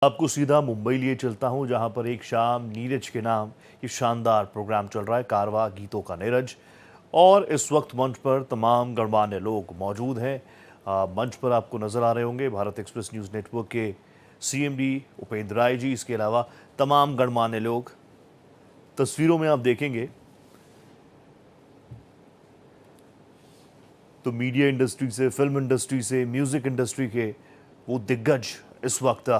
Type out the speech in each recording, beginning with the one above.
आपको सीधा मुंबई लिए चलता हूं, जहां पर एक शाम नीरज के नाम ये शानदार प्रोग्राम चल रहा है, कारवा गीतों का नीरज। और इस वक्त मंच पर तमाम गणमान्य लोग मौजूद हैं। मंच पर आपको नजर आ रहे होंगे भारत एक्सप्रेस न्यूज नेटवर्क के सीएमडी उपेंद्र राय जी, इसके अलावा तमाम गणमान्य लोग तस्वीरों में आप देखेंगे तो मीडिया इंडस्ट्री से, फिल्म इंडस्ट्री से, म्यूजिक इंडस्ट्री के वो दिग्गज इस वक्त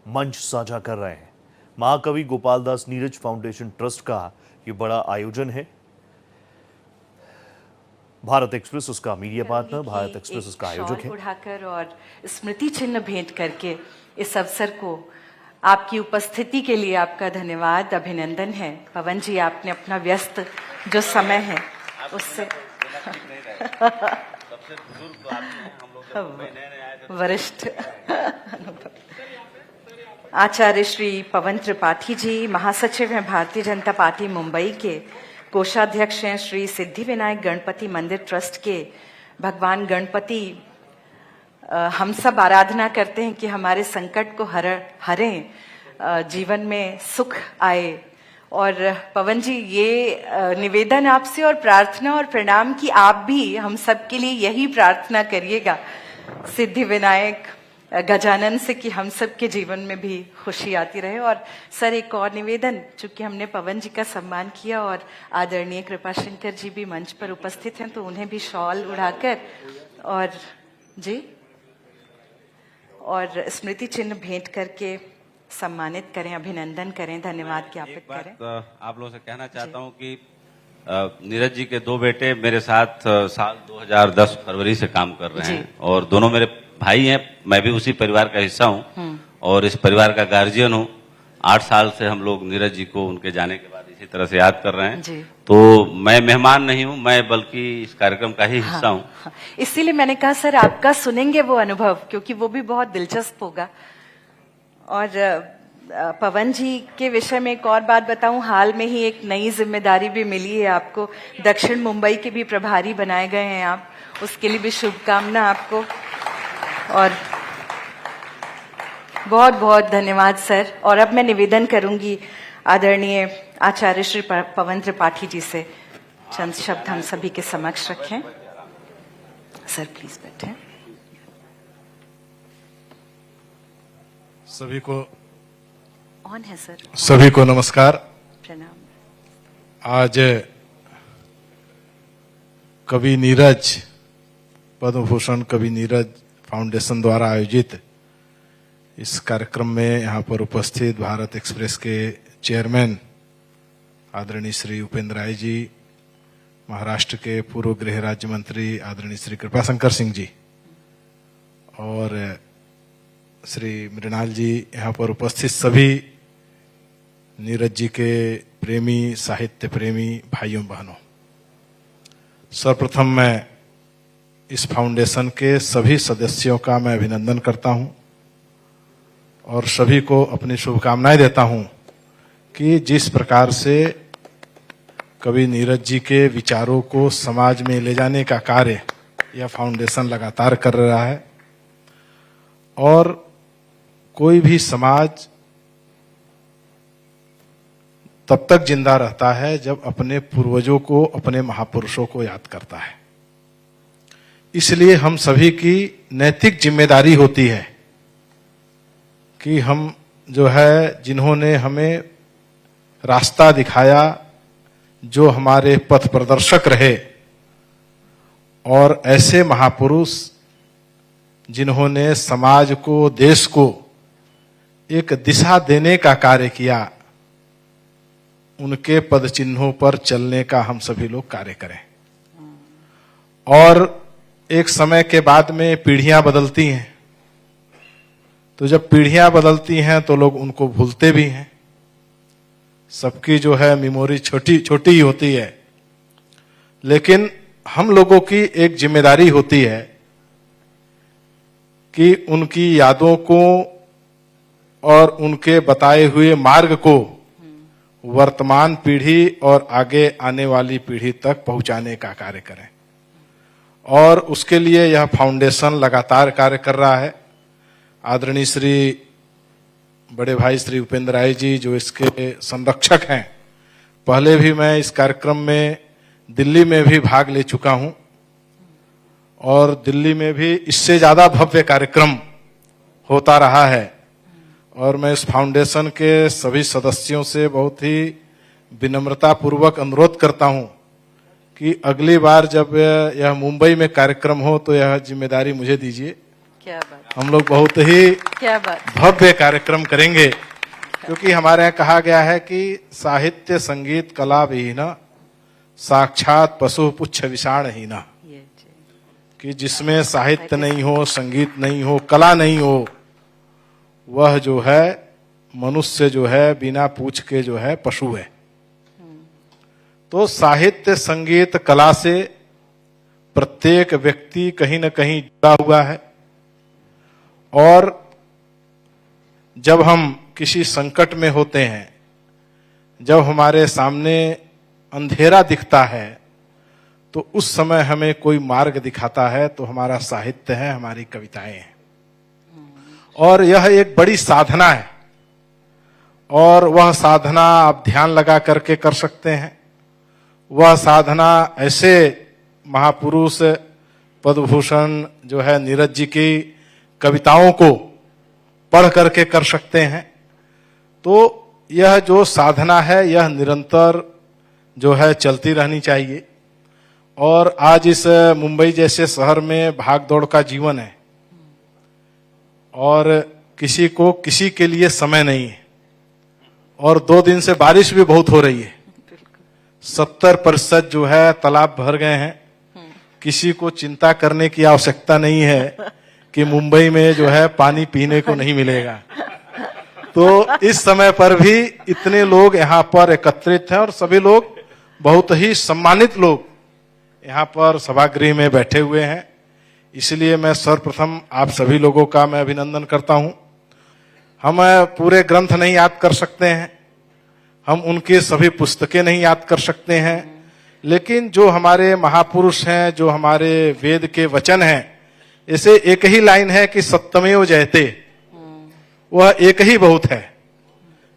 मंच साझा कर रहे हैं। महाकवि गोपाल दास नीरज फाउंडेशन ट्रस्ट का ये बड़ा आयोजन है। भारत एक्सप्रेस उसका मीडिया पार्टनर, भारत एक्सप्रेस उसका आयोजक है। उठाकर और स्मृति चिन्ह भेंट करके इस अवसर को, आपकी उपस्थिति के लिए आपका धन्यवाद, अभिनंदन है। पवन जी, आपने अपना व्यस्त जो समय है उससे वरिष्ठ आचार्य श्री पवन त्रिपाठी जी, महासचिव हैं भारतीय जनता पार्टी मुंबई के, कोषाध्यक्ष हैं श्री सिद्धि विनायक गणपति मंदिर ट्रस्ट के। भगवान गणपति, हम सब आराधना करते हैं कि हमारे संकट को हरें, जीवन में सुख आए। और पवन जी, ये निवेदन आपसे और प्रार्थना और प्रणाम कि आप भी हम सब के लिए यही प्रार्थना करिएगा सिद्धि विनायक गजानन से कि हम सब के जीवन में भी खुशी आती रहे। और सर, एक और निवेदन, चूंकि हमने पवन जी का सम्मान किया और आदरणीय कृपाशंकर जी भी मंच पर उपस्थित हैं, तो उन्हें भी शॉल उड़ाकर और जी और स्मृति चिन्ह भेंट करके सम्मानित करें, अभिनंदन करें, धन्यवाद ज्ञापित करें। आप लोगों से कहना चाहता हूं कि नीरज जी के दो बेटे मेरे साथ साल 2010 फरवरी से काम कर रहे हैं और दोनों मेरे भाई हैं। मैं भी उसी परिवार का हिस्सा हूं और इस परिवार का गार्जियन हूं। 8 साल से हम लोग नीरज जी को उनके जाने के बाद इसी तरह से याद कर रहे हैं। तो मैं मेहमान नहीं हूं, मैं बल्कि इस कार्यक्रम का ही हिस्सा हूं। इसीलिए मैंने कहा सर, आपका सुनेंगे वो अनुभव, क्योंकि वो भी बहुत दिलचस्प होगा। और पवन जी के विषय में एक और बात बताऊं, हाल में ही एक नई जिम्मेदारी भी मिली है आपको, दक्षिण मुंबई के भी प्रभारी बनाए गए हैं आप, उसके लिए भी शुभकामना आपको। और बहुत बहुत धन्यवाद सर। और अब मैं निवेदन करूंगी आदरणीय आचार्य श्री पवन त्रिपाठी जी से चंद शब्द हम सभी के समक्ष रखें। सर प्लीज बैठें। सभी को ऑन है सर। सभी को नमस्कार। प्रणाम। आज कवि नीरज, पद्म भूषण कवि नीरज फाउंडेशन द्वारा आयोजित इस कार्यक्रम में यहाँ पर उपस्थित भारत एक्सप्रेस के चेयरमैन आदरणीय श्री उपेंद्र राय जी, महाराष्ट्र के पूर्व गृह राज्य मंत्री आदरणीय श्री कृपाशंकर सिंह जी और श्री मृणाल जी, यहाँ पर उपस्थित सभी नीरज जी के प्रेमी, साहित्य प्रेमी भाइयों बहनों, सर्वप्रथम मैं इस फाउंडेशन के सभी सदस्यों का मैं अभिनंदन करता हूं और सभी को अपनी शुभकामनाएं देता हूं कि जिस प्रकार से कवि नीरज जी के विचारों को समाज में ले जाने का कार्य यह फाउंडेशन लगातार कर रहा है। और कोई भी समाज तब तक जिंदा रहता है जब अपने पूर्वजों को, अपने महापुरुषों को याद करता है। इसलिए हम सभी की नैतिक जिम्मेदारी होती है कि हम जो है, जिन्होंने हमें रास्ता दिखाया, जो हमारे पथ प्रदर्शक रहे, और ऐसे महापुरुष जिन्होंने समाज को, देश को एक दिशा देने का कार्य किया, उनके पद चिन्हों पर चलने का हम सभी लोग कार्य करें। और एक समय के बाद में पीढ़ियां बदलती हैं, तो जब पीढ़ियां बदलती हैं तो लोग उनको भूलते भी हैं। सबकी जो है मेमोरी छोटी छोटी ही होती है, लेकिन हम लोगों की एक जिम्मेदारी होती है कि उनकी यादों को और उनके बताए हुए मार्ग को वर्तमान पीढ़ी और आगे आने वाली पीढ़ी तक पहुंचाने का कार्य करें। और उसके लिए यह फाउंडेशन लगातार कार्य कर रहा है। आदरणीय श्री बड़े भाई श्री उपेंद्र राय जी जो इसके संरक्षक हैं, पहले भी मैं इस कार्यक्रम में दिल्ली में भी भाग ले चुका हूं और दिल्ली में भी इससे ज्यादा भव्य कार्यक्रम होता रहा है। और मैं इस फाउंडेशन के सभी सदस्यों से बहुत ही विनम्रता पूर्वक अनुरोध करता हूं कि अगली बार जब यह मुंबई में कार्यक्रम हो तो यह जिम्मेदारी मुझे दीजिए। क्या बात, हम लोग बहुत ही क्या बात, भव्य कार्यक्रम करेंगे, क्योंकि हमारे यहाँ कहा गया है कि साहित्य संगीत कला विहीन साक्षात पशु पुच्छ विषाणहीना, ये जी, कि जिसमें साहित्य नहीं हो, संगीत नहीं हो, कला नहीं हो, वह जो है मनुष्य जो है बिना पूछ के जो है पशु है। तो साहित्य संगीत कला से प्रत्येक व्यक्ति कहीं न कहीं जुड़ा हुआ है और जब हम किसी संकट में होते हैं, जब हमारे सामने अंधेरा दिखता है, तो उस समय हमें कोई मार्ग दिखाता है तो हमारा साहित्य है, हमारी कविताएं हैं। और यह एक बड़ी साधना है और वह साधना आप ध्यान लगा करके कर सकते हैं। वह साधना ऐसे महापुरुष पद्मभूषण जो है नीरज जी की कविताओं को पढ़ करके कर सकते हैं। तो यह जो साधना है यह निरंतर जो है चलती रहनी चाहिए। और आज इस मुंबई जैसे शहर में भाग दौड़ का जीवन है और किसी को किसी के लिए समय नहीं है और 2 दिन से बारिश भी बहुत हो रही है। 70% जो है तालाब भर गए हैं। किसी को चिंता करने की आवश्यकता नहीं है कि मुंबई में जो है पानी पीने को नहीं मिलेगा। तो इस समय पर भी इतने लोग यहाँ पर एकत्रित हैं और सभी लोग बहुत ही सम्मानित लोग यहाँ पर सभागृह में बैठे हुए हैं। इसलिए मैं सर्वप्रथम आप सभी लोगों का मैं अभिनंदन करता हूँ। हम पूरे ग्रंथ नहीं याद कर सकते हैं, हम उनके सभी पुस्तकें नहीं याद कर सकते हैं, लेकिन जो हमारे महापुरुष हैं, जो हमारे वेद के वचन हैं, ऐसे एक ही लाइन है कि सत्यमेव जयते, वह एक ही बहुत है।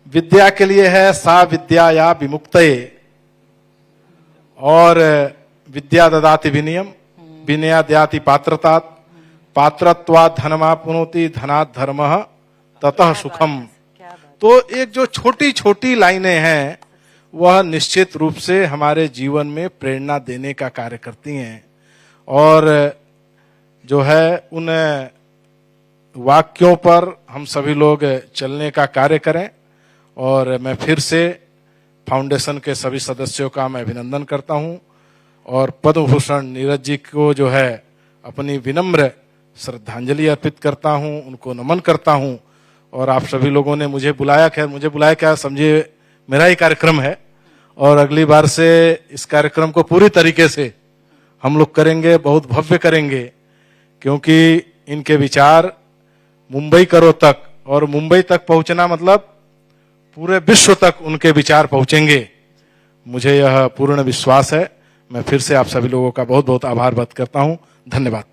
विद्या के लिए है सा विद्या या विमुक्तये, और विद्या ददाति विनयम विनया दयाति पात्रतात पात्रत्वात् धनमाप्नोति धनात् धर्मः ततः सुखम। तो एक जो छोटी छोटी लाइनें हैं वह निश्चित रूप से हमारे जीवन में प्रेरणा देने का कार्य करती हैं और जो है उन वाक्यों पर हम सभी लोग चलने का कार्य करें। और मैं फिर से फाउंडेशन के सभी सदस्यों का मैं अभिनंदन करता हूं और पद्म भूषण नीरज जी को जो है अपनी विनम्र श्रद्धांजलि अर्पित करता हूं, उनको नमन करता हूं। और आप सभी लोगों ने मुझे बुलाया, खैर मुझे बुलाया क्या, समझिए मेरा ही कार्यक्रम है और अगली बार से इस कार्यक्रम को पूरी तरीके से हम लोग करेंगे, बहुत भव्य करेंगे, क्योंकि इनके विचार मुंबई करो तक, और मुंबई तक पहुंचना मतलब पूरे विश्व तक उनके विचार पहुंचेंगे, मुझे यह पूर्ण विश्वास है। मैं फिर से आप सभी लोगों का बहुत बहुत आभार व्यक्त करता हूं। धन्यवाद।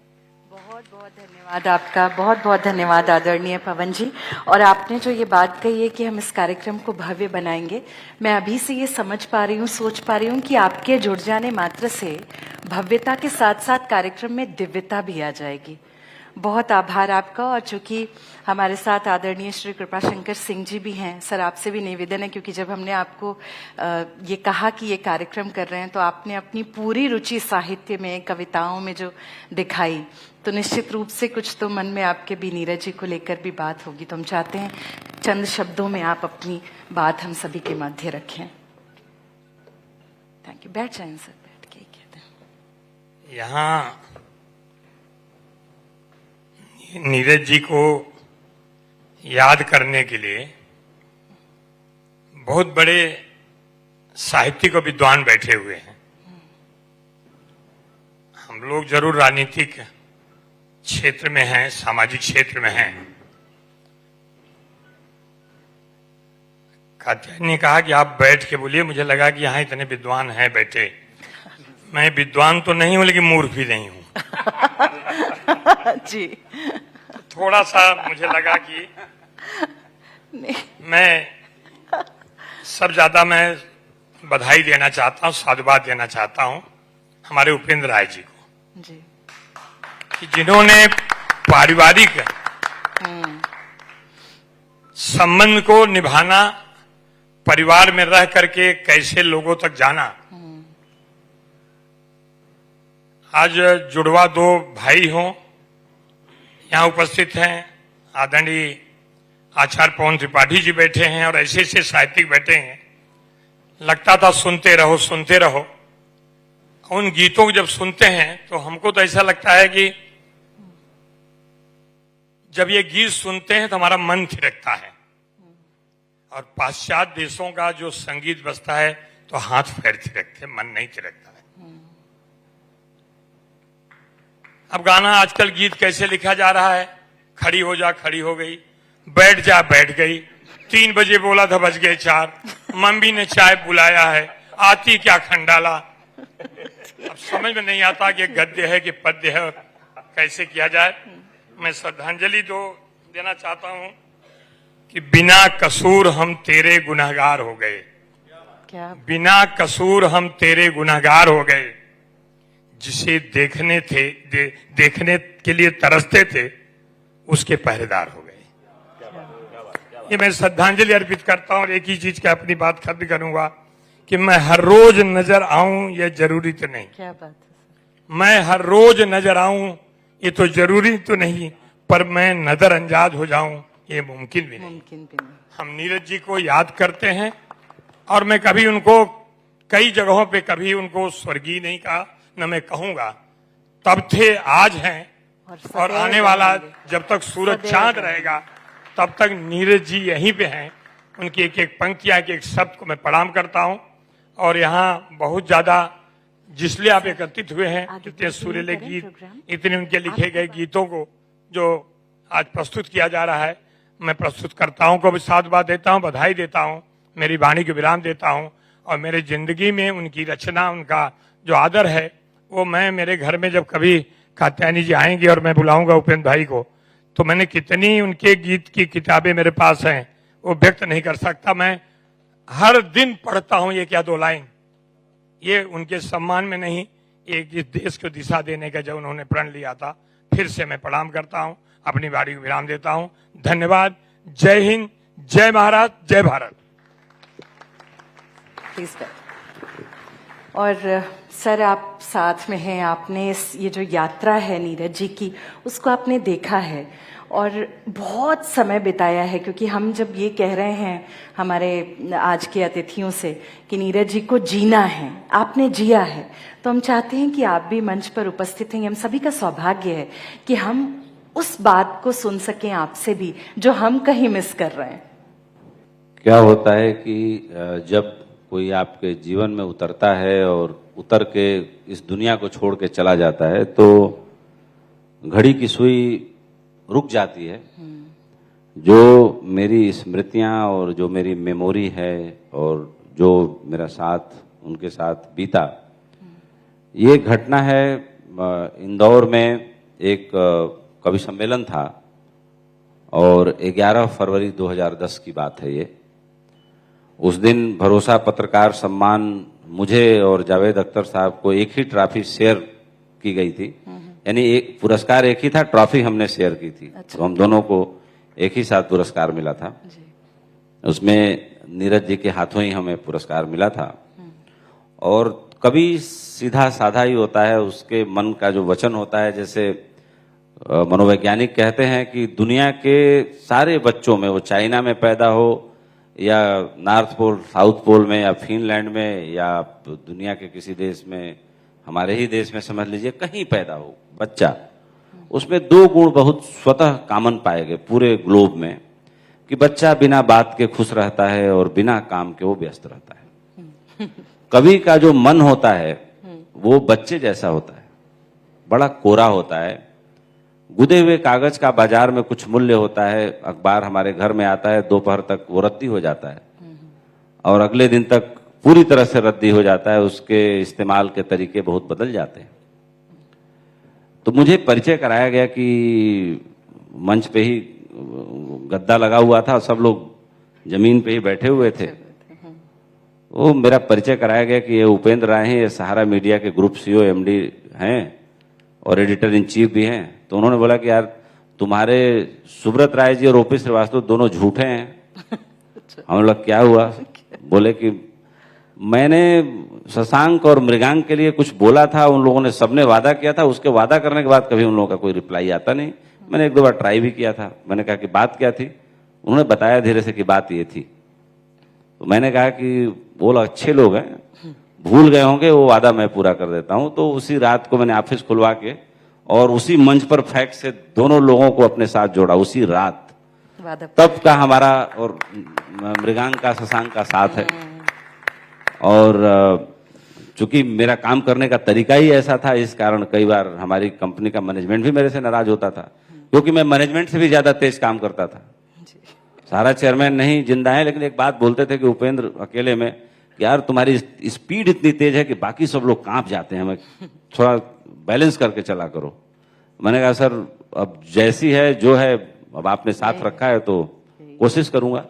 बहुत बहुत धन्यवाद आपका, बहुत बहुत धन्यवाद आदरणीय पवन जी। और आपने जो ये बात कही है कि हम इस कार्यक्रम को भव्य बनाएंगे, मैं अभी से ये समझ पा रही हूँ, सोच पा रही हूँ कि आपके जुड़ जाने मात्र से भव्यता के साथ साथ कार्यक्रम में दिव्यता भी आ जाएगी। बहुत आभार आपका। और चूंकि हमारे साथ आदरणीय श्री कृपाशंकर सिंह जी भी हैं, सर आपसे भी निवेदन है, क्योंकि जब हमने आपको ये कहा कि ये कार्यक्रम कर रहे हैं तो आपने अपनी पूरी रुचि साहित्य में, कविताओं में जो दिखाई, तो निश्चित रूप से कुछ तो मन में आपके भी नीरज जी को लेकर भी बात होगी। तो हम चाहते हैं चंद शब्दों में आप अपनी बात हम सभी के मध्य रखें। Thank you. बैठ जाएं सर, बैठ के कहते हैं। यहाँ नीरज जी को याद करने के लिए बहुत बड़े साहित्यिक और विद्वान बैठे हुए हैं। हम लोग जरूर राजनीतिक क्षेत्र में हैं, सामाजिक क्षेत्र में हैं। कात्यायनी ने कहा कि आप बैठ के बोलिए, मुझे लगा कि यहाँ इतने विद्वान हैं बैठे। मैं विद्वान तो नहीं हूं लेकिन मूर्ख भी नहीं हूं। जी, थोड़ा सा मुझे लगा कि मैं सब ज्यादा मैं बधाई देना चाहता हूँ, साधुवाद देना चाहता हूँ हमारे उपेंद्र राय जी को, जी कि जिन्होंने पारिवारिक संबंध को निभाना, परिवार में रह करके कैसे लोगों तक जाना। आज जुड़वा दो भाई हों, यहाँ उपस्थित हैं आदरणीय आचार्य पवन त्रिपाठी जी बैठे हैं और ऐसे ऐसे साहित्यिक बैठे हैं। लगता था सुनते रहो सुनते रहो। उन गीतों को जब सुनते हैं तो हमको तो ऐसा लगता है कि जब ये गीत सुनते हैं तो हमारा मन थिरकता है, और पाश्चात्य देशों का जो संगीत बजता है तो हाथ पैर थिरकते, मन नहीं थिरकता है। अब गाना आजकल गीत कैसे लिखा जा रहा है, खड़ी हो जा खड़ी हो गई, बैठ जा बैठ गई, 3 बजे बोला था बज गए 4, मम्मी ने चाय बुलाया है, आती क्या खंडाला। अब समझ में नहीं आता कि गद्य है कि पद्य है और कैसे किया जाए। मैं श्रद्धांजलि देना चाहता हूं कि बिना कसूर हम तेरे गुनहगार हो गए, क्या बिना कसूर हम तेरे गुनहगार हो गए, जिसे देखने देखने के लिए तरसते थे उसके पहरेदार हो गए। ये मैं श्रद्धांजलि अर्पित करता हूं और एक ही चीज की अपनी बात खत्म करूंगा कि मैं हर रोज नजर आऊं ये जरूरी तो नहीं, क्या बात है। मैं हर रोज नजर आऊं ये तो जरूरी तो नहीं, पर मैं नजरअंदाज हो जाऊं ये मुमकिन भी नहीं। मुमकिन भी नहीं। हम नीरज जी को याद करते हैं और मैं कभी उनको कई जगहों पे कभी उनको स्वर्गीय नहीं कहा, न मैं कहूंगा। तब थे आज हैं और आने वाला जब तक सूरज चांद रहेगा तब तक नीरज जी यहीं पे हैं। उनकी एक एक पंक्तियां एक एक शब्द को मैं प्रणाम करता हूं। और यहाँ बहुत ज्यादा जिसलिए आप एकत्रित हुए हैं, इतने सुरीले गीत, इतने उनके लिखे गए गीतों को जो आज प्रस्तुत किया जा रहा है, मैं प्रस्तुतकर्ताओं को भी साधुवाद देता हूं, बधाई देता हूं, मेरी वाणी को विराम देता हूं। और मेरे जिंदगी में उनकी रचना, उनका जो आदर है वो मैं मेरे घर में जब कभी कात्यायनी जी आएंगे और मैं बुलाऊंगा उपेंद्र भाई को, तो मैंने कितनी उनके गीत की किताबें मेरे पास हैं वो व्यक्त नहीं कर सकता। मैं हर दिन पढ़ता हूं ये क्या 2 लाइन, ये उनके सम्मान में नहीं, एक इस देश को दिशा देने का जब उन्होंने प्रण लिया था। फिर से मैं प्रणाम करता हूं, अपनी वाणी को विराम देता हूं। धन्यवाद। जय हिंद, जय महाराज, जय भारत। प्लीज और सर आप साथ में हैं, आपने ये जो यात्रा है नीरज जी की उसको आपने देखा है और बहुत समय बिताया है, क्योंकि हम जब ये कह रहे हैं हमारे आज के अतिथियों से कि नीरज जी को जीना है, आपने जिया है, तो हम चाहते हैं कि आप भी मंच पर उपस्थित हैं। हम सभी का सौभाग्य है कि हम उस बात को सुन सकें आपसे भी जो हम कहीं मिस कर रहे हैं। क्या होता है कि जब कोई आपके जीवन में उतरता है और उतर के इस दुनिया को छोड़ के चला जाता है तो घड़ी की सुई रुक जाती है। जो मेरी स्मृतियां और जो मेरी मेमोरी है और जो मेरा साथ उनके साथ बीता, ये घटना है इंदौर में एक कवि सम्मेलन था और 11 फरवरी 2010 की बात है ये। उस दिन भरोसा पत्रकार सम्मान मुझे और जावेद अख्तर साहब को एक ही ट्रॉफी शेयर की गई थी, यानी एक पुरस्कार एक ही था, ट्रॉफी हमने शेयर की थी। अच्छा। तो हम दोनों को एक ही साथ पुरस्कार मिला था। उसमें नीरज जी के हाथों ही हमें पुरस्कार मिला था। और कभी सीधा साधा ही होता है, उसके मन का जो वचन होता है, जैसे मनोवैज्ञानिक कहते हैं कि दुनिया के सारे बच्चों में, वो चाइना में पैदा हो या नॉर्थ पोल, साउथ पोल में या फिनलैंड में या दुनिया के किसी देश में, हमारे ही देश में समझ लीजिए, कहीं पैदा हो बच्चा, उसमें 2 गुण बहुत स्वतः कॉमन पाए गए पूरे ग्लोब में, कि बच्चा बिना बात के खुश रहता है और बिना काम के वो व्यस्त रहता है। कवि का जो मन होता है वो बच्चे जैसा होता है, बड़ा कोरा होता है। गुदे हुए कागज का बाजार में कुछ मूल्य होता है, अखबार हमारे घर में आता है, दोपहर तक वो रद्दी हो जाता है और अगले दिन तक पूरी तरह से रद्दी हो जाता है, उसके इस्तेमाल के तरीके बहुत बदल जाते हैं। तो मुझे परिचय कराया गया कि मंच पे ही गद्दा लगा हुआ था, सब लोग जमीन पे ही बैठे हुए थे। वो मेरा परिचय कराया गया कि ये उपेंद्र राय हैं, ये सहारा मीडिया के ग्रुप सीईओ एमडी हैं और एडिटर इन चीफ भी हैं। तो उन्होंने बोला कि यार तुम्हारे सुब्रत राय जी और ओपी श्रीवास्तव दोनों झूठे हैं। हम लोग क्या हुआ? बोले कि मैंने शशांक और मृगांक के लिए कुछ बोला था, उन लोगों ने सबने वादा किया था, उसके वादा करने के बाद कभी उन लोगों का कोई रिप्लाई आता नहीं। मैंने एक दो बार ट्राई भी किया था, मैंने कहा कि बात क्या थी, उन्होंने बताया धीरे से कि बात ये थी। तो मैंने कहा कि वो लोग अच्छे लोग हैं, भूल गए होंगे, वो वादा मैं पूरा कर देता हूं। तो उसी रात को मैंने ऑफिस खुलवा के और उसी मंच पर फैक्स से दोनों लोगों को अपने साथ जोड़ा उसी रात। तब का हमारा और मृगांक का शशांक का साथ है। और चूंकि मेरा काम करने का तरीका ही ऐसा था, इस कारण कई बार हमारी कंपनी का मैनेजमेंट भी मेरे से नाराज होता था, क्योंकि मैं मैनेजमेंट से भी ज्यादा तेज काम करता था। सारा चेयरमैन नहीं जिंदा है, लेकिन एक बात बोलते थे कि उपेंद्र अकेले में, यार तुम्हारी स्पीड इतनी तेज है कि बाकी सब लोग कांप जाते हैं, हमें थोड़ा बैलेंस करके चला करो। मैंने कहा सर अब जैसी है जो है, अब आपने साथ रखा है तो कोशिश करूंगा।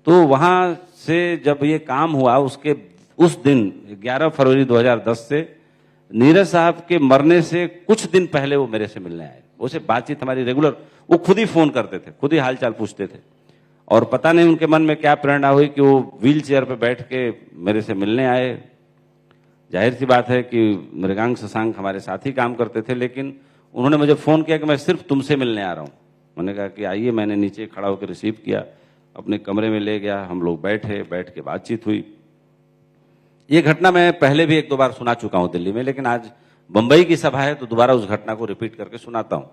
तो वहां से जब ये काम हुआ, उसके उस दिन 11 फरवरी 2010 से नीरज साहब के मरने से कुछ दिन पहले वो मेरे से मिलने आए। उसे बातचीत हमारी रेगुलर, वो खुद ही फोन करते थे, खुद ही हालचाल पूछते थे। और पता नहीं उनके मन में क्या प्रेरणा हुई कि वो व्हील चेयर पर बैठ के मेरे से मिलने आए। जाहिर सी बात है कि मृगांक शशांक हमारे साथ ही काम करते थे, लेकिन उन्होंने मुझे फोन किया कि मैं सिर्फ तुमसे मिलने आ रहा हूं। मैंने कहा कि आइए। मैंने नीचे खड़ा होकर रिसीव किया, अपने कमरे में ले गया, हम लोग बैठ के बातचीत हुई। ये घटना मैं पहले भी एक दो बार सुना चुका हूं दिल्ली में, लेकिन आज बंबई की सभा है तो दोबारा उस घटना को रिपीट करके सुनाता हूं।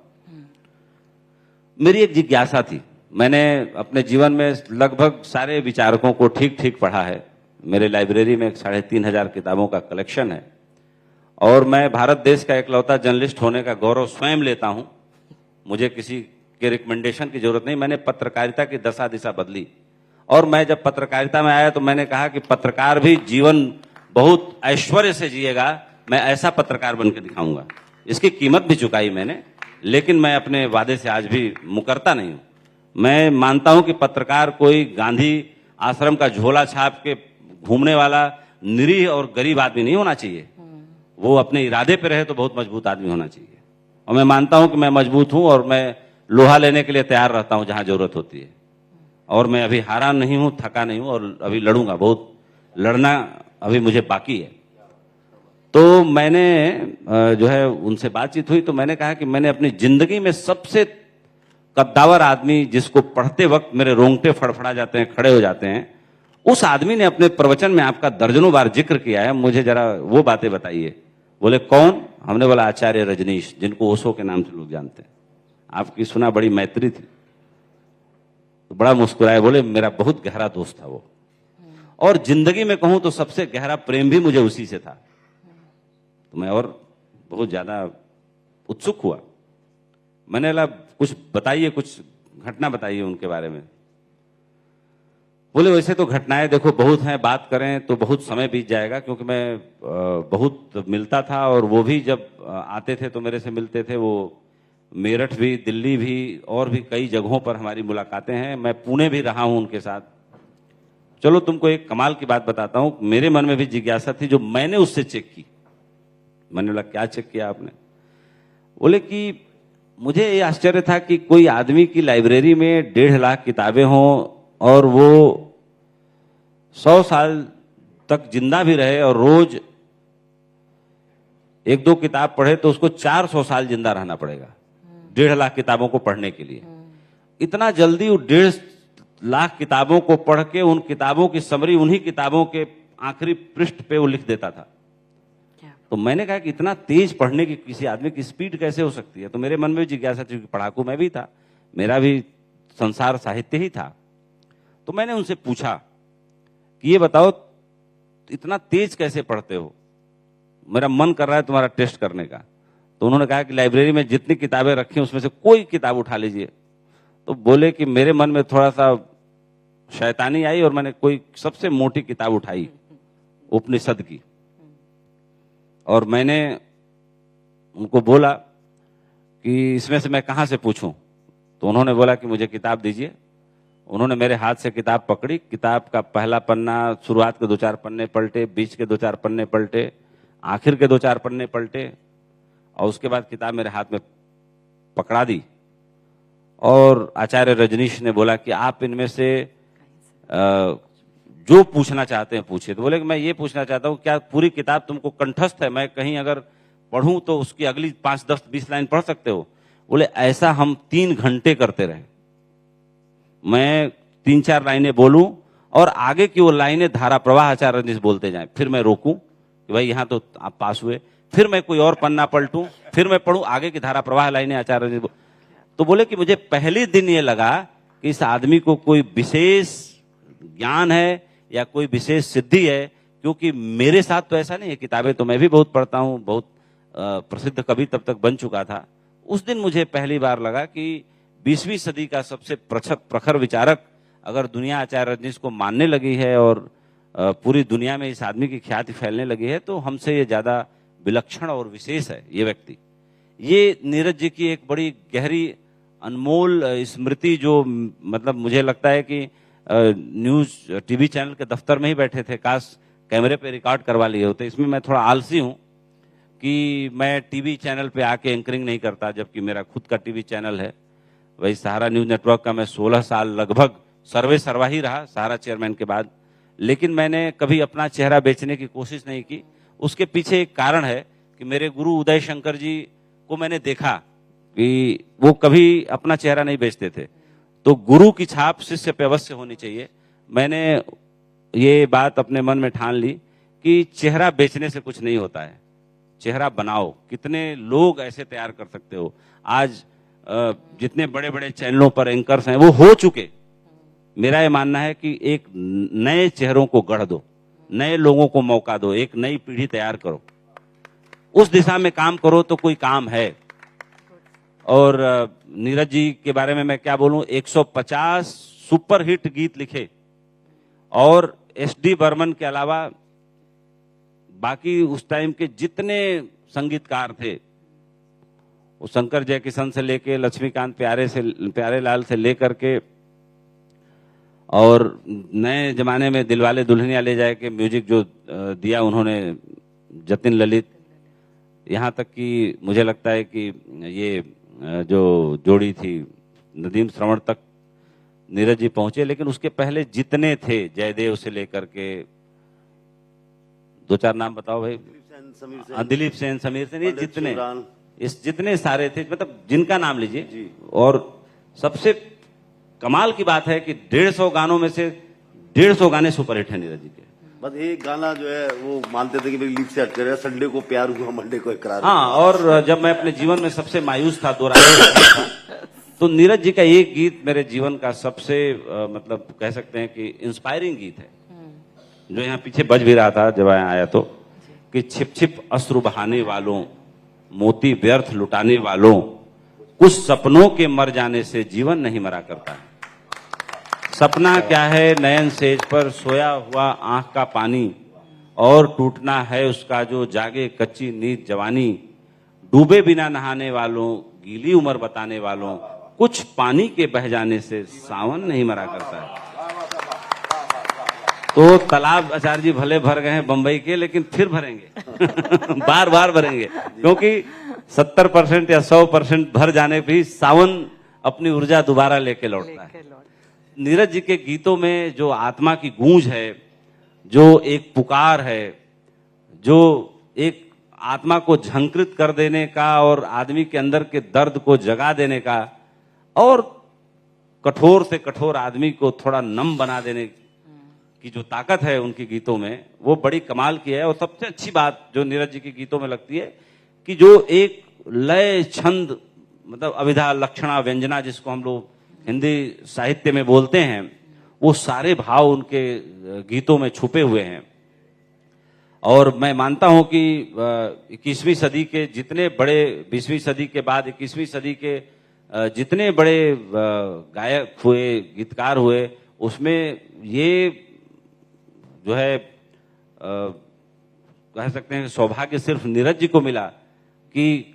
मेरी एक जिज्ञासा थी, मैंने अपने जीवन में लगभग सारे विचारकों को ठीक ठीक पढ़ा है। मेरे लाइब्रेरी में 3,500 किताबों का कलेक्शन है और मैं भारत देश का इकलौता जर्नलिस्ट होने का गौरव स्वयं लेता हूं। मुझे किसी के रिकमेंडेशन की जरूरत नहीं, मैंने पत्रकारिता की दशा दिशा बदली। और मैं जब पत्रकारिता में आया तो मैंने कहा कि पत्रकार भी जीवन बहुत ऐश्वर्य से जिएगा, मैं ऐसा पत्रकार बन के दिखाऊंगा। इसकी कीमत भी चुकाई मैंने, लेकिन मैं अपने वादे से आज भी मुकरता नहीं हूं। मैं मानता हूं कि पत्रकार कोई गांधी आश्रम का झोला छाप के घूमने वाला निरीह और गरीब आदमी नहीं होना चाहिए। वो अपने इरादे पे रहे तो बहुत मजबूत आदमी होना चाहिए। और मैं मानता हूं कि मैं मजबूत हूं और मैं लोहा लेने के लिए तैयार रहता हूं जहां जरूरत होती है। और मैं अभी हारा नहीं हूं, थका नहीं हूं और अभी लड़ूंगा, बहुत लड़ना अभी मुझे बाकी है। तो मैंने जो है उनसे बातचीत हुई तो मैंने कहा कि मैंने अपनी जिंदगी में सबसे कद्दावर आदमी, जिसको पढ़ते वक्त मेरे रोंगटे फड़फड़ा जाते हैं, खड़े हो जाते हैं, उस आदमी ने अपने प्रवचन में आपका दर्जनों बार जिक्र किया है, मुझे जरा वो बातें बताइए। बोले कौन? हमने बोला आचार्य रजनीश, जिनको ओशो के नाम से लोग जानते हैं। आपकी सुना बड़ी मैत्री थी। तो बड़ा मुस्कुराए, बोले मेरा बहुत गहरा दोस्त था वो, और जिंदगी में कहूं तो सबसे गहरा प्रेम भी मुझे उसी से था। तो मैं और बहुत ज्यादा उत्सुक हुआ। मैंने बोला कुछ बताइए, कुछ घटना बताइए उनके बारे में। बोले वैसे तो घटनाएं देखो बहुत हैं, बात करें तो बहुत समय बीत जाएगा, क्योंकि मैं बहुत मिलता था और वो भी जब आते थे तो मेरे से मिलते थे। वो मेरठ भी, दिल्ली भी और भी कई जगहों पर हमारी मुलाकातें हैं। मैं पुणे भी रहा हूं उनके साथ। चलो तुमको एक कमाल की बात बताता हूं, मेरे मन में भी जिज्ञासा थी जो मैंने उससे चेक की। मैंने बोला क्या चेक किया आपने? बोले कि मुझे ये आश्चर्य था कि कोई आदमी की लाइब्रेरी में 1.5 लाख किताबें हों और वो 100 साल तक जिंदा भी रहे और रोज 1-2 किताब पढ़े तो उसको 400 साल जिंदा रहना पड़ेगा 1.5 लाख किताबों को पढ़ने के लिए। इतना जल्दी वो 1.5 लाख किताबों को पढ़ के उन किताबों की समरी उन्हीं किताबों के आखिरी पृष्ठ पे वो लिख देता था। तो मैंने कहा कि इतना तेज पढ़ने की किसी आदमी की स्पीड कैसे हो सकती है? तो मेरे मन में जिज्ञासा थी, पढ़ाकू मैं भी था, मेरा भी संसार साहित्य ही था। तो मैंने उनसे पूछा कि ये बताओ इतना तेज कैसे पढ़ते हो, मेरा मन कर रहा है तुम्हारा टेस्ट करने का। तो उन्होंने कहा कि लाइब्रेरी में जितनी किताबें रखी हैं उसमें से कोई किताब उठा लीजिए। तो बोले कि मेरे मन में थोड़ा सा शैतानी आई और मैंने कोई सबसे मोटी किताब उठाई उपनिषद की, और मैंने उनको बोला कि इसमें से मैं कहां से पूछूं? तो उन्होंने बोला कि मुझे किताब दीजिए। उन्होंने मेरे हाथ से किताब पकड़ी, किताब का पहला पन्ना, शुरुआत के 2-4 पन्ने पलटे, बीच के 2-4 पन्ने पलटे, आखिर के 2-4 पन्ने पलटे, और उसके बाद किताब मेरे हाथ में पकड़ा दी। और आचार्य रजनीश ने बोला कि आप इनमें से जो पूछना चाहते हैं पूछिए। तो बोले कि मैं ये पूछना चाहता हूँ, क्या पूरी किताब तुमको कंठस्थ है, मैं कहीं अगर पढ़ूं तो उसकी अगली 5, 10, 20 लाइन पढ़ सकते हो? बोले ऐसा हम 3 घंटे करते रहे। मैं 3-4 लाइनें बोलूं और आगे की वो लाइनें धारा प्रवाह आचार्य रजनीश बोलते जाएं, फिर मैं रोकूं कि भाई यहां तो आप पास हुए, फिर मैं कोई और पन्ना पलटूं, फिर मैं पढ़ूं आगे की धारा प्रवाह लाइनें आचार्य रजनीश। तो बोले कि मुझे पहले दिन ये लगा कि इस आदमी को कोई विशेष ज्ञान है या कोई विशेष सिद्धि है, क्योंकि मेरे साथ तो ऐसा नहीं है। किताबें तो मैं भी बहुत पढ़ता हूं, बहुत प्रसिद्ध कवि तब तक बन चुका था। उस दिन मुझे पहली बार लगा कि 20वीं सदी का सबसे प्रखर विचारक अगर दुनिया आचार्य रजनीश को मानने लगी है और पूरी दुनिया में इस आदमी की ख्याति फैलने लगी है, तो हमसे ये ज्यादा विलक्षण और विशेष है ये व्यक्ति। ये नीरज जी की एक बड़ी गहरी अनमोल स्मृति, जो मतलब मुझे लगता है कि न्यूज टीवी चैनल के दफ्तर में ही बैठे थे, काश कैमरे पे रिकॉर्ड करवा लिए होते। इसमें मैं थोड़ा आलसी हूं कि मैं टीवी चैनल पे आके एंकरिंग नहीं करता, जबकि मेरा खुद का टीवी चैनल है। वही सहारा न्यूज नेटवर्क का मैं 16 साल लगभग सर्वा ही रहा, सहारा चेयरमैन के बाद। लेकिन मैंने कभी अपना चेहरा बेचने की कोशिश नहीं की। उसके पीछे एक कारण है कि मेरे गुरु उदय शंकर जी को मैंने देखा कि वो कभी अपना चेहरा नहीं बेचते थे। तो गुरु की छाप शिष्य पे अवश्य होनी चाहिए। मैंने ये बात अपने मन में ठान ली कि चेहरा बेचने से कुछ नहीं होता है, चेहरा बनाओ। कितने लोग ऐसे तैयार कर सकते हो? आज जितने बड़े बड़े चैनलों पर एंकर्स हैं वो हो चुके। मेरा ये मानना है कि एक नए चेहरों को गढ़ दो, नए लोगों को मौका दो, एक नई पीढ़ी तैयार करो, उस दिशा में काम करो तो कोई काम है। और नीरज जी के बारे में मैं क्या बोलूं, 150 सुपरहिट गीत लिखे और एस.डी. बर्मन के अलावा बाकी उस टाइम के जितने संगीतकार थे, वो शंकर जयकिशन से लेके लक्ष्मीकांत प्यारेलाल से लेकर के, और नए जमाने में दिलवाले दुल्हनिया ले जाए के म्यूजिक जो दिया उन्होंने जतिन ललित, यहाँ तक कि मुझे लगता है कि ये जो जोड़ी थी नदीम श्रवण तक नीरज जी पहुंचे। लेकिन उसके पहले जितने थे, जयदेव से लेकर के, 2-4 नाम बताओ भाई, दिलीप सेन, समीर सेन, ये जितने, इस जितने सारे थे, मतलब जिनका नाम लीजिए। और सबसे कमाल की बात है कि 150 गानों में से 150 गाने सुपरहिट हैं नीरज जी के। बस एक गाना जो है वो मानते थे कि मेरी लिप से हट कर संडे को प्यार हुआ मंडे को इकरार। हाँ, और जब मैं अपने जीवन में सबसे मायूस था, दोराया तो नीरज जी का एक गीत मेरे जीवन का सबसे मतलब कह सकते हैं कि इंस्पायरिंग गीत है, जो यहाँ पीछे बज भी रहा था जब आया तो, कि छिप छिप अश्रु बहाने वालों, मोती व्यर्थ लुटाने वालों, कुछ सपनों के मर जाने से जीवन नहीं मरा करता। सपना क्या है नयन सेज पर सोया हुआ आंख का पानी, और टूटना है उसका जो जागे कच्ची नींद जवानी। डूबे बिना नहाने वालों, गीली उम्र बताने वालों, कुछ पानी के बह जाने से सावन नहीं मरा करता है। तो तालाब आचार्य जी भले भर गए हैं बंबई के, लेकिन फिर भरेंगे बार बार भरेंगे, क्योंकि 70% या 100% भर जाने भी सावन अपनी ऊर्जा दोबारा लेके लौटता है। नीरज जी के गीतों में जो आत्मा की गूंज है, जो एक पुकार है, जो एक आत्मा को झंकृत कर देने का और आदमी के अंदर के दर्द को जगा देने का, और कठोर से कठोर आदमी को थोड़ा नम बना देने की जो ताकत है उनके गीतों में, वो बड़ी कमाल की है। और सबसे अच्छी बात जो नीरज जी के गीतों में लगती है कि जो एक लय छंद, मतलब अभिधा लक्षणा व्यंजना जिसको हम लोग हिंदी साहित्य में बोलते हैं, वो सारे भाव उनके गीतों में छुपे हुए हैं। और मैं मानता हूं कि 21वीं सदी के जितने बड़े, 20वीं सदी के बाद 21वीं सदी के जितने बड़े गायक हुए, गीतकार हुए, उसमें ये जो है कह सकते हैं सौभाग्य सिर्फ नीरज जी को मिला कि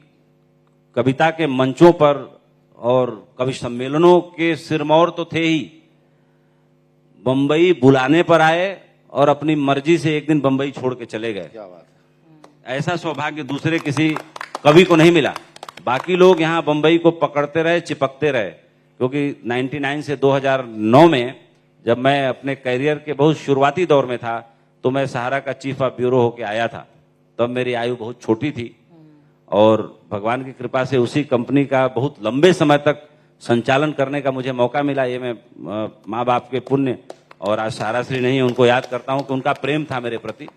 कविता के मंचों पर और कवि सम्मेलनों के सिरमौर तो थे ही, बम्बई बुलाने पर आए और अपनी मर्जी से एक दिन बम्बई छोड़ के चले गए। क्या बात है। ऐसा सौभाग्य दूसरे किसी कवि को नहीं मिला। बाकी लोग यहाँ बम्बई को पकड़ते रहे, चिपकते रहे, क्योंकि 99 से 2009 में जब मैं अपने करियर के बहुत शुरुआती दौर में था तो मैं सहारा का चीफ ऑफ ब्यूरो होके आया था। तब मेरी आयु बहुत छोटी थी और भगवान की कृपा से उसी कंपनी का बहुत लंबे समय तक संचालन करने का मुझे मौका मिला। ये मैं माँ बाप के पुण्य और आज सहारा श्री नहीं उनको याद करता हूँ कि उनका प्रेम था मेरे प्रति।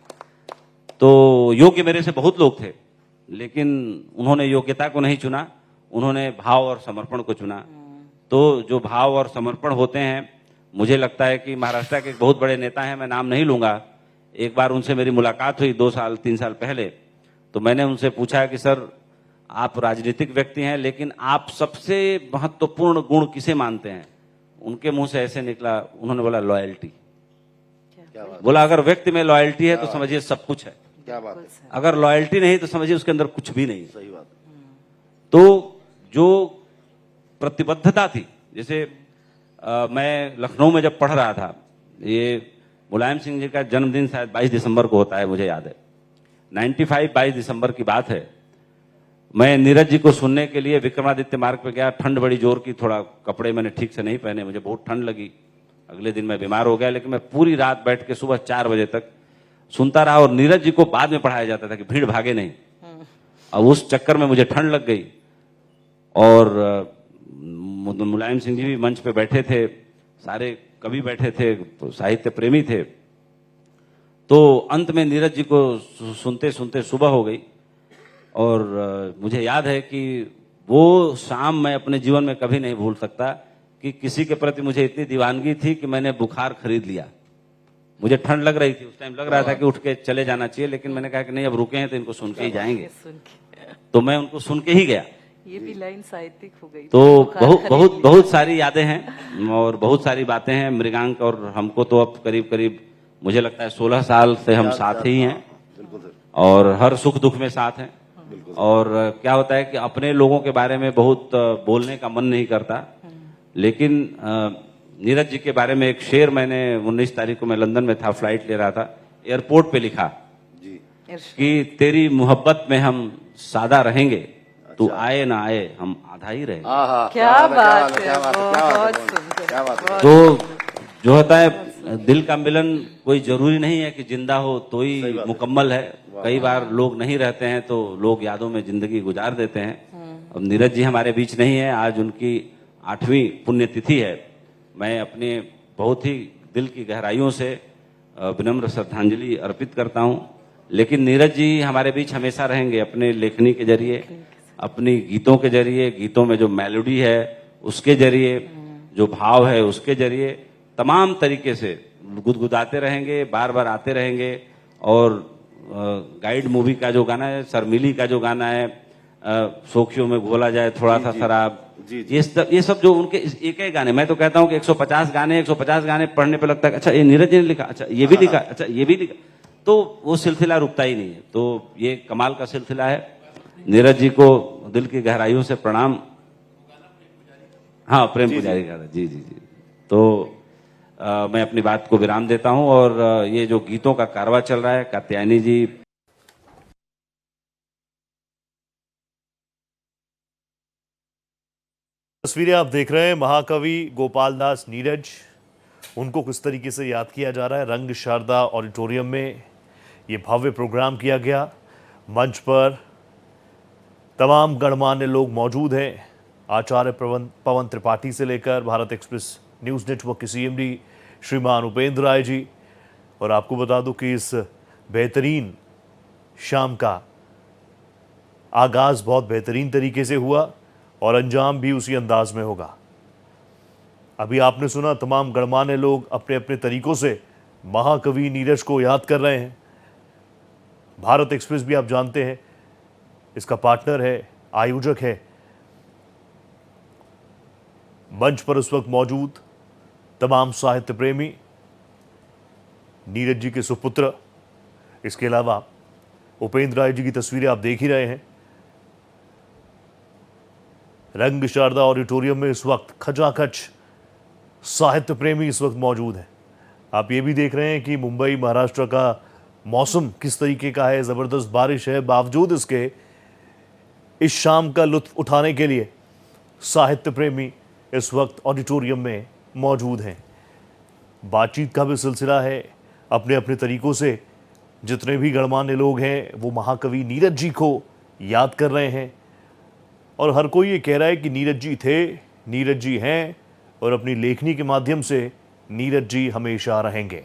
तो योग्य मेरे से बहुत लोग थे, लेकिन उन्होंने योग्यता को नहीं चुना, उन्होंने भाव और समर्पण को चुना। तो जो भाव और समर्पण होते हैं, मुझे लगता है कि महाराष्ट्र के एक बहुत बड़े नेता हैं, मैं नाम नहीं लूंगा, एक बार उनसे मेरी मुलाकात हुई 2-3 साल पहले। तो मैंने उनसे पूछा कि सर आप राजनीतिक व्यक्ति हैं, लेकिन आप सबसे महत्वपूर्ण गुण किसे मानते हैं? उनके मुंह से ऐसे निकला, उन्होंने बोला लॉयल्टी। क्या बात। बोला अगर व्यक्ति में लॉयल्टी है तो समझिए सब कुछ है, क्या बात है। अगर लॉयल्टी नहीं तो समझिए उसके अंदर कुछ भी नहीं। सही बात। तो जो प्रतिबद्धता थी, जैसे मैं लखनऊ में जब पढ़ रहा था, ये मुलायम सिंह जी का जन्मदिन शायद 22 दिसंबर को होता है, मुझे याद है 95 22 दिसंबर की बात है। मैं नीरज जी को सुनने के लिए विक्रमादित्य मार्ग पे गया। ठंड बड़ी जोर की, थोड़ा कपड़े मैंने ठीक से नहीं पहने, मुझे बहुत ठंड लगी। अगले दिन मैं बीमार हो गया, लेकिन मैं पूरी रात बैठ के सुबह 4 बजे तक सुनता रहा। और नीरज जी को बाद में पढ़ाया जाता था कि भीड़ भागे नहीं। अब उस चक्कर में मुझे ठंड लग गई और मुलायम सिंह जी भी मंच पे बैठे थे, सारे कवि बैठे थे, साहित्य प्रेमी थे। तो अंत में नीरज जी को सुनते सुनते सुबह हो गई और मुझे याद है कि वो शाम मैं अपने जीवन में कभी नहीं भूल सकता कि किसी के प्रति मुझे इतनी दीवानगी थी कि मैंने बुखार खरीद लिया। मुझे ठंड लग रही थी, उस टाइम लग रहा था कि उठ के चले जाना चाहिए, लेकिन मैंने कहा कि नहीं, अब रुके हैं तो इनको सुन के ही जाएंगे। तो मैं उनको सुन के ही गया। ये भी लाइन साहित्यिक हो गई। तो बहुत सारी यादें हैं और बहुत सारी बातें हैं। मृगांक और हमको तो अब करीब करीब मुझे लगता है 16 साल से हम साथ ही हैं और हर सुख दुख में साथ हैं। और क्या होता है कि अपने लोगों के बारे में बहुत बोलने का मन नहीं करता, लेकिन नीरज जी के बारे में एक शेर मैंने 19 तारीख को मैं लंदन में था, फ्लाइट ले रहा था, एयरपोर्ट पे लिखा कि तेरी मोहब्बत में हम सादा रहेंगे, तू आए ना आए हम आधा ही रहेंगे। क्या बात है, बहुत क्या बात है। तो जो होता है दिल का मिलन कोई जरूरी नहीं है कि जिंदा हो तो ही मुकम्मल है। कई बार लोग नहीं रहते हैं तो लोग यादों में जिंदगी गुजार देते हैं। अब नीरज जी हमारे बीच नहीं है, आज उनकी 8वीं पुण्यतिथि है। मैं अपने बहुत ही दिल की गहराइयों से विनम्र श्रद्धांजलि अर्पित करता हूं। लेकिन नीरज जी हमारे बीच हमेशा रहेंगे, अपने लेखनी के जरिए, अपनी गीतों के जरिए, गीतों में जो मेलोडी है उसके जरिए, जो भाव है उसके जरिए, तमाम तरीके से गुदगुदाते रहेंगे, बार बार आते रहेंगे। और गाइड मूवी का जो गाना है, शर्मिली का जो गाना है, सोखियों में घोला जाए थोड़ा सा शराब, ये सब जो उनके एक ही गाने, मैं तो कहता हूँ कि 150 गाने पढ़ने पे लगता है अच्छा ये नीरज जी ने लिखा, अच्छा ये भी लिखा, अच्छा ये भी लिखा। तो वो सिलसिला रुकता ही नहीं है। तो ये कमाल का सिलसिला है। नीरज जी को दिल की गहराइयों से प्रणाम। हाँ, प्रेम पुजारी का, जी जी जी। तो मैं अपनी बात को विराम देता हूं और ये जो गीतों का कारवा चल रहा है, कात्यायनी जी तस्वीरें आप देख रहे हैं, महाकवि गोपाल दास नीरज, उनको किस तरीके से याद किया जा रहा है। रंग शारदा ऑडिटोरियम में ये भव्य प्रोग्राम किया गया। मंच पर तमाम गणमान्य लोग मौजूद हैं, आचार्य पवन त्रिपाठी से लेकर भारत एक्सप्रेस न्यूज़ नेटवर्क के CMD श्रीमान उपेंद्र राय जी। और आपको बता दूं कि इस बेहतरीन शाम का आगाज़ बहुत बेहतरीन तरीके से हुआ और अंजाम भी उसी अंदाज में होगा। अभी आपने सुना, तमाम गणमान्य लोग अपने अपने तरीकों से महाकवि नीरज को याद कर रहे हैं। भारत एक्सप्रेस भी आप जानते हैं इसका पार्टनर है, आयोजक है। मंच पर उस वक्त मौजूद तमाम साहित्य प्रेमी, नीरज जी के सुपुत्र, इसके अलावा उपेंद्र राय जी की तस्वीरें आप देख ही रहे हैं। रंग शारदा ऑडिटोरियम में इस वक्त खचाखच साहित्य प्रेमी इस वक्त मौजूद हैं। आप ये भी देख रहे हैं कि मुंबई महाराष्ट्र का मौसम किस तरीके का है, ज़बरदस्त बारिश है। बावजूद इसके इस शाम का लुत्फ उठाने के लिए साहित्य प्रेमी इस वक्त ऑडिटोरियम में मौजूद हैं। बातचीत का भी सिलसिला है। अपने अपने तरीकों से जितने भी गणमान्य लोग हैं वो महाकवि नीरज जी को याद कर रहे हैं और हर कोई ये कह रहा है कि नीरज जी थे, नीरज जी हैं और अपनी लेखनी के माध्यम से नीरज जी हमेशा रहेंगे।